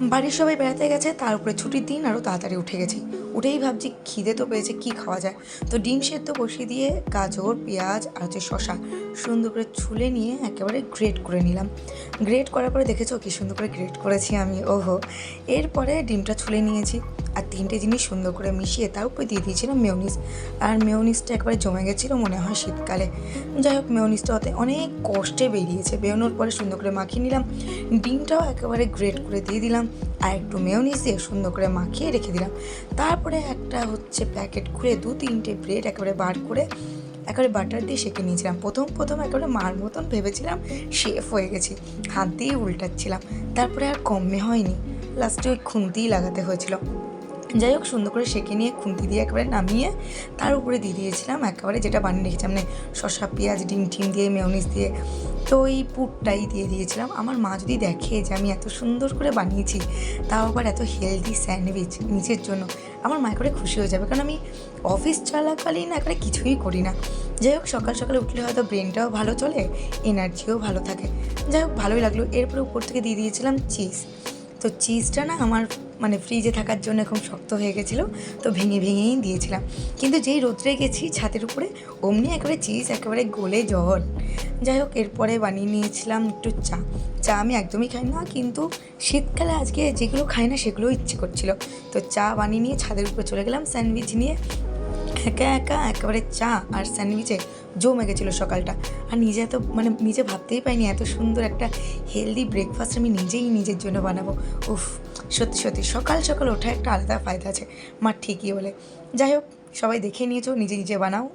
বাড়ির সবাই বেড়াতে গেছে, তার উপরে ছুটির দিন আরও তাড়াতাড়ি উঠে গেছি। উঠেই ভাবছি খিদে তো পেয়েছে, কী খাওয়া যায়। তো ডিম সেদ্ধ বসিয়ে দিয়ে গাজর, পেঁয়াজ আর হচ্ছে শশা সুন্দর করে ছুলে নিয়ে একেবারে গ্রেট করে নিলাম। গ্রেট করার পরে দেখেছো কী সুন্দর করে গ্রেট করেছি আমি, ওহো। এরপরে ডিমটা ছুলে নিয়েছি আর তিনটে জিনিস সুন্দর করে মিশিয়ে তার উপরে দিয়ে দিয়েছিলাম মেয়োনিজ। আর মেয়োনিজটা একবারে জমে গেছিলো মনে হয় শীতকালে। যাই হোক, মেয়োনিজটা ওতে অনেক কষ্টে বেরিয়েছে। বেরোনোর পরে সুন্দর করে মাখিয়ে নিলাম। ডিমটাও একেবারে গ্রেট করে দিয়ে দিলাম আর একটু মেয়োনিজ দিয়ে সুন্দর করে মাখিয়ে রেখে দিলাম। তারপরে একটা হচ্ছে প্যাকেট খুলে 2-3টে ব্রেড একেবারে বার করে একেবারে বাটার দিয়ে সেঁকে নিয়েছিলাম। প্রথম একেবারে মার মতন ভেবেছিলাম শেফ হয়ে গেছি, হাত দিয়ে উল্টাচ্ছিলাম। তারপরে আর কমে হয়নি, লাস্টে ওই খুন্তিই লাগাতে হয়েছিল। যাই হোক, সুন্দর করে সেঁকে নিয়ে খুন্তি দিয়ে একেবারে নামিয়ে তার উপরে দিয়ে দিয়েছিলাম একেবারে যেটা বানিয়ে রেখেছিলাম, মানে শসা, পেঁয়াজ, ডিম দিয়ে মেয়োনিজ দিয়ে। তো এই পুরটাই দিয়ে দিয়েছিলাম। আমার মা যদি দেখে যে আমি এত সুন্দর করে বানিয়েছি, তাও আবার এত হেলদি স্যান্ডউইচ নিজের জন্য, আমার মা করে খুশি হয়ে যাবে। কারণ আমি অফিস চলাকালীন একেবারে কিছুই করি না। যাই হোক, সকাল সকালে উঠলে হয়তো ব্রেনটাও ভালো চলে, এনার্জিও ভালো থাকে। যাই হোক, ভালোই লাগলো। এরপরে উপর থেকে দিয়ে দিয়েছিলাম চিজ। তো চিজটা না আমার মানে ফ্রিজে থাকার জন্য এখন শক্ত হয়ে গেছিলো, তো ভেঙেই দিয়েছিলাম। কিন্তু যেই রোদ্রে গেছি ছাদের উপরে, অমনি একেবারে চিজ একেবারে গলে জল। যাই হোক, এরপরে বানিয়ে নিয়েছিলাম একটু চা আমি একদমই খাই না, কিন্তু শীতকালে আজকে যেগুলো খাই না সেগুলোও ইচ্ছে করছিলো। তো চা বানিয়ে নিয়ে ছাদের উপরে চলে গেলাম স্যান্ডউইচ নিয়ে। একা একেবারে চা আর স্যান্ডউইচে জমে গেছিলো সকালটা। আর নিজে ভাবতেই পাইনি এত সুন্দর একটা হেলদি ব্রেকফাস্ট আমি নিজের জন্য বানাবো। উফ, সত্যি সকাল ওঠা একটা আলাদা ফায়দা আছে, মা ঠিকই বলে। যাই হোক, সবাই দেখে নিয়েছো, নিজে বানাও।